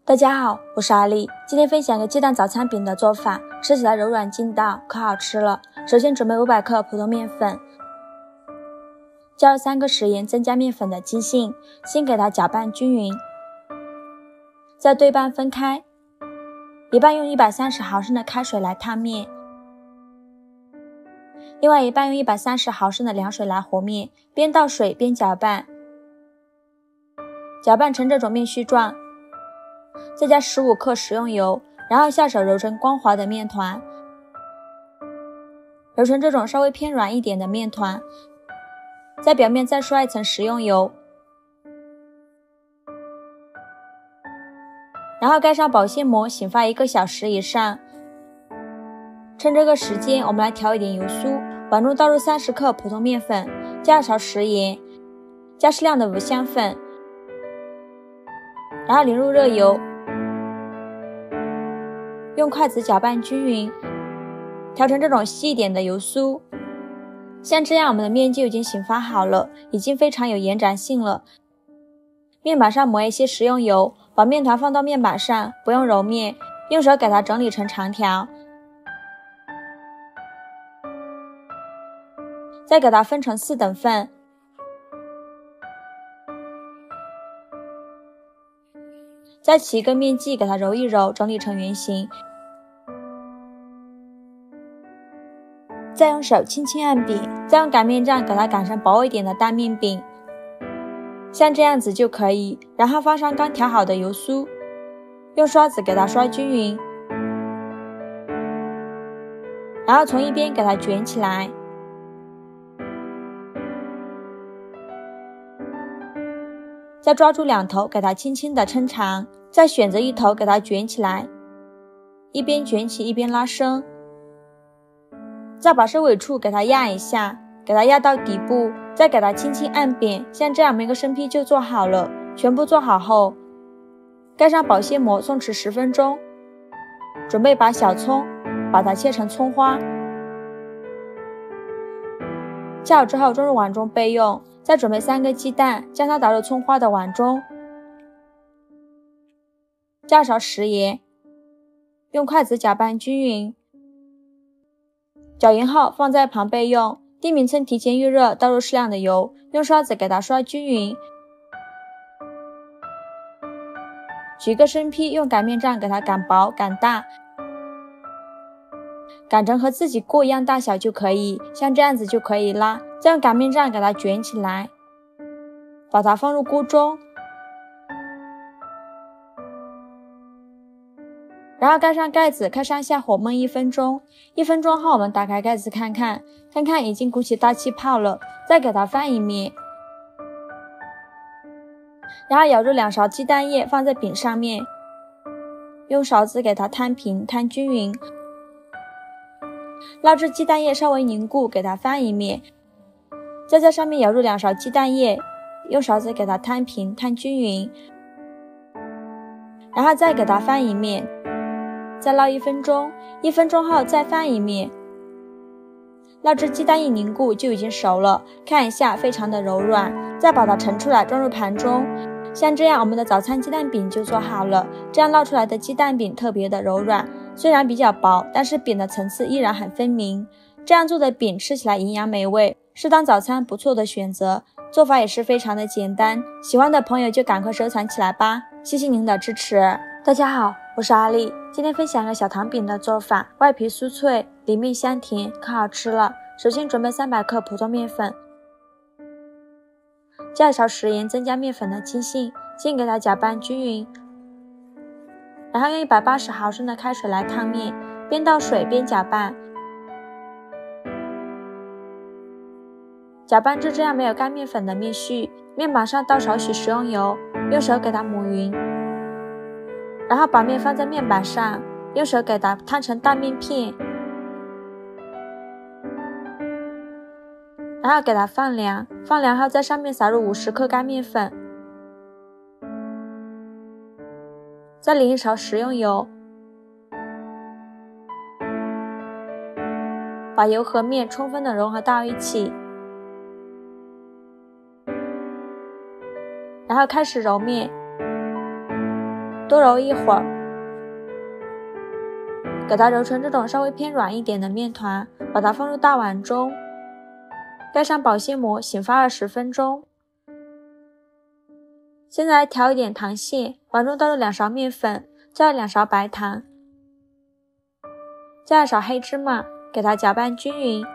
大家好，我是阿丽，今天分享个鸡蛋早餐饼的做法，吃起来柔软筋道，可好吃了。首先准备500克普通面粉，加入3个食盐，增加面粉的筋性，先给它搅拌均匀，再对半分开，一半用130毫升的开水来烫面，另外一半用130毫升的凉水来和面，边倒水边搅拌，搅拌成这种面絮状。再加15克食用油，然后下手揉成光滑的面团，揉成这种稍微偏软一点的面团，在表面再刷一层食用油，然后盖上保鲜膜，醒发1个小时以上。趁这个时间，我们来调一点油酥，碗中倒入30克普通面粉，加2勺食盐，加适量的五香粉，然后淋入热油，用筷子搅拌均匀，调成这种细一点的油酥。像这样，我们的面就已经醒发好了，已经非常有延展性了。面板上抹一些食用油，把面团放到面板上，不用揉面，用手给它整理成长条，再给它分成4等份。再起一个面剂，给它揉一揉，整理成圆形。再用手轻轻按饼，再用擀面杖给它擀成薄一点的大面饼，像这样子就可以。然后放上刚调好的油酥，用刷子给它刷均匀，然后从一边给它卷起来，再抓住2头给它轻轻的抻长，再选择一头给它卷起来，一边卷起一边拉伸，再把收尾处给它压一下，给它压到底部，再给它轻轻按扁，像这样每个生坯就做好了。全部做好后，盖上保鲜膜松弛10分钟。准备把小葱，把它切成葱花，切好之后装入碗中备用。再准备3个鸡蛋，将它打入葱花的碗中，加2勺食盐，用筷子搅拌均匀。搅匀后放在旁备用。电饼铛提前预热，倒入适量的油，用刷子给它刷均匀。取一个生坯，用擀面杖给它擀薄擀大，擀成和自己锅一样大小就可以，像这样子就可以啦。再用擀面杖给它卷起来，把它放入锅中，然后盖上盖子，开上下火焖1分钟。1分钟后，我们打开盖子看看已经鼓起大气泡了，再给它翻一面，然后舀入2勺鸡蛋液放在饼上面，用勺子给它摊平摊均匀，捞至鸡蛋液稍微凝固，给它翻一面，再在上面舀入2勺鸡蛋液，用勺子给它摊平摊均匀，然后再给它翻一面，再捞1分钟，1分钟后再翻一面，捞至鸡蛋液凝固就已经熟了，看一下非常的柔软，再把它盛出来装入盘中。像这样，我们的早餐鸡蛋饼就做好了。这样烙出来的鸡蛋饼特别的柔软，虽然比较薄，但是饼的层次依然很分明。这样做的饼吃起来营养美味，是当早餐不错的选择。做法也是非常的简单，喜欢的朋友就赶快收藏起来吧，谢谢您的支持。大家好，我是阿丽，今天分享个小糖饼的做法，外皮酥脆，里面香甜，可好吃了。首先准备300克普通面粉，加2勺食盐，增加面粉的筋性，先给它搅拌均匀，然后用180毫升的开水来烫面，边倒水边搅拌，搅拌至这样没有干面粉的面絮，面板上倒少许食用油，用手给它抹匀，然后把面放在面板上，用手给它摊成大面片，然后给它放凉，放凉后在上面撒入50克干面粉，再淋1勺食用油，把油和面充分的融合到一起，然后开始揉面，多揉一会儿，给它揉成这种稍微偏软一点的面团，把它放入大碗中，盖上保鲜膜，醒发20分钟。现在来调一点糖馅，碗中倒入2勺面粉，加入2勺白糖，加2勺黑芝麻，给它搅拌均匀。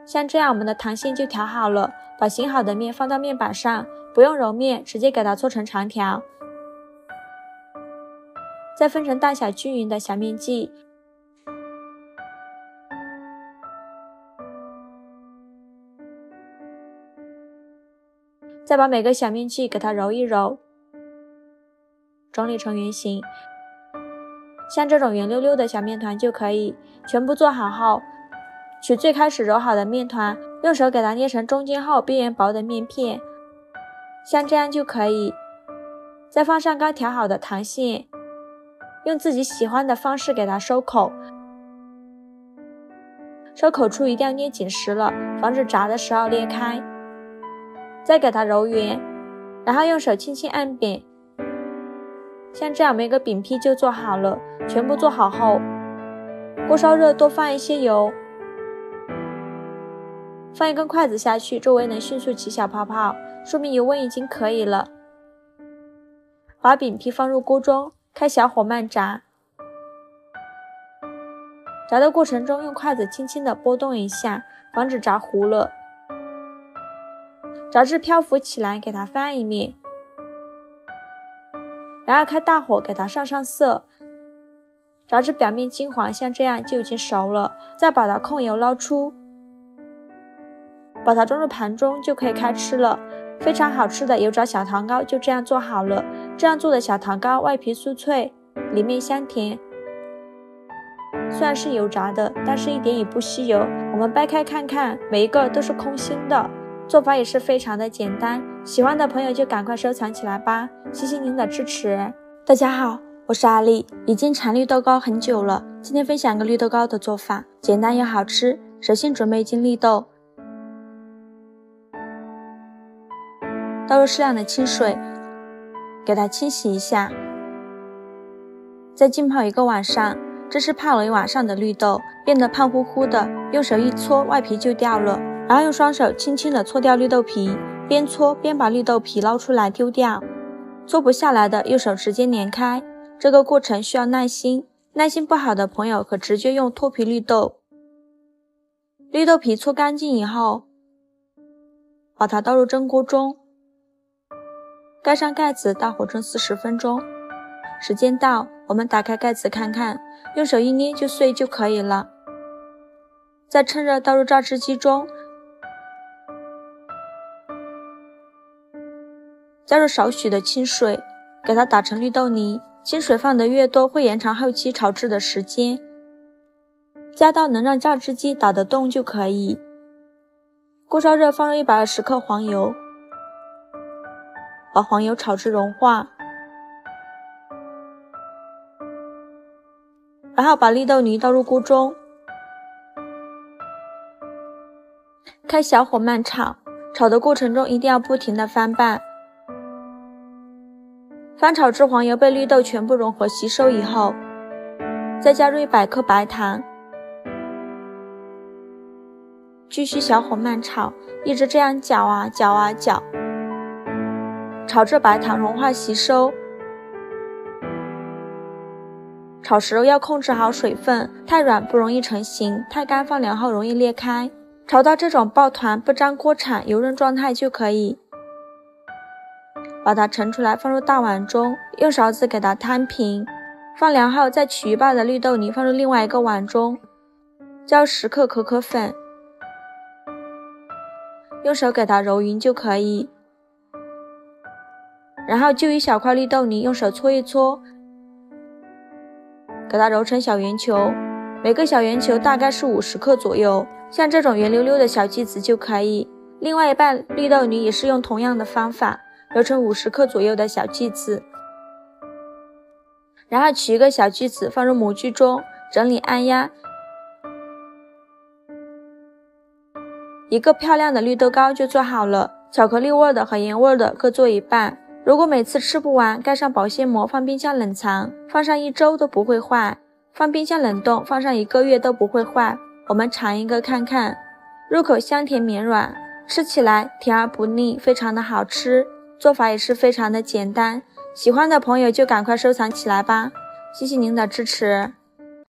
像这样我们的糖馅就调好了，把醒好的面放到面板上，不用揉面，直接给它搓成长条，再分成大小均匀的小面剂，再把每个小面剂给它揉一揉，整理成圆形。像这种圆溜溜的小面团就可以。全部做好后，取最开始揉好的面团，用手给它捏成中间厚、边缘薄的面片，像这样就可以。再放上刚调好的糖馅，用自己喜欢的方式给它收口，收口处一定要捏紧实了，防止炸的时候裂开。再给它揉圆，然后用手轻轻按扁，像这样每个饼坯就做好了。全部做好后，锅烧热，多放一些油，放一根筷子下去，周围能迅速起小泡泡，说明油温已经可以了。把饼坯放入锅中，开小火慢炸。炸的过程中用筷子轻轻地拨动一下，防止炸糊了。炸至漂浮起来，给它翻一面，然后开大火给它上色，炸至表面金黄，像这样就已经熟了。再把它控油捞出，把它装入盘中就可以开吃了。非常好吃的油炸小糖糕就这样做好了。这样做的小糖糕外皮酥脆，里面香甜，虽然是油炸的，但是一点也不吸油。我们掰开看看，每一个都是空心的。做法也是非常的简单，喜欢的朋友就赶快收藏起来吧，谢谢您的支持。大家好，我是阿丽，已经馋绿豆糕很久了，今天分享一个绿豆糕的做法，简单又好吃。首先准备1斤绿豆，倒入适量的清水，给它清洗一下，再浸泡1个晚上。这是泡了1晚上的绿豆，变得胖乎乎的，用手一搓，外皮就掉了。然后用双手轻轻地搓掉绿豆皮，边搓边把绿豆皮捞出来丢掉。搓不下来的，用手直接碾开。这个过程需要耐心，耐心不好的朋友可直接用脱皮绿豆。绿豆皮搓干净以后，把它倒入蒸锅中，盖上盖子，大火蒸40分钟。时间到，我们打开盖子看看，用手一捏就碎就可以了。再趁热倒入榨汁机中，加入少许的清水，给它打成绿豆泥。清水放得越多，会延长后期炒制的时间。加到能让榨汁机打得动就可以。锅烧热，放入120克黄油，把黄油炒至融化，然后把绿豆泥倒入锅中，开小火慢炒。炒的过程中一定要不停地翻拌。翻炒至黄油被绿豆全部融合吸收以后，再加入100克白糖，继续小火慢炒，一直这样搅啊搅啊搅，炒至白糖融化吸收。炒时要控制好水分，太软不容易成型，太干放凉后容易裂开。炒到这种抱团不粘锅铲油润状态就可以。把它盛出来，放入大碗中，用勺子给它摊平。放凉后，再取1半的绿豆泥放入另外一个碗中，加入10克可可粉，用手给它揉匀就可以。然后就一小块绿豆泥，用手搓一搓，给它揉成小圆球，每个小圆球大概是50克左右，像这种圆溜溜的小剂子就可以。另外1半绿豆泥也是用同样的方法，揉成50克左右的小剂子，然后取一个小剂子放入模具中，整理按压，一个漂亮的绿豆糕就做好了。巧克力味的和盐味的各做1半，如果每次吃不完，盖上保鲜膜放冰箱冷藏，放上1周都不会坏，放冰箱冷冻，放上1个月都不会坏。我们尝一个看看，入口香甜绵软，吃起来甜而不腻，非常的好吃，做法也是非常的简单。喜欢的朋友就赶快收藏起来吧，谢谢您的支持。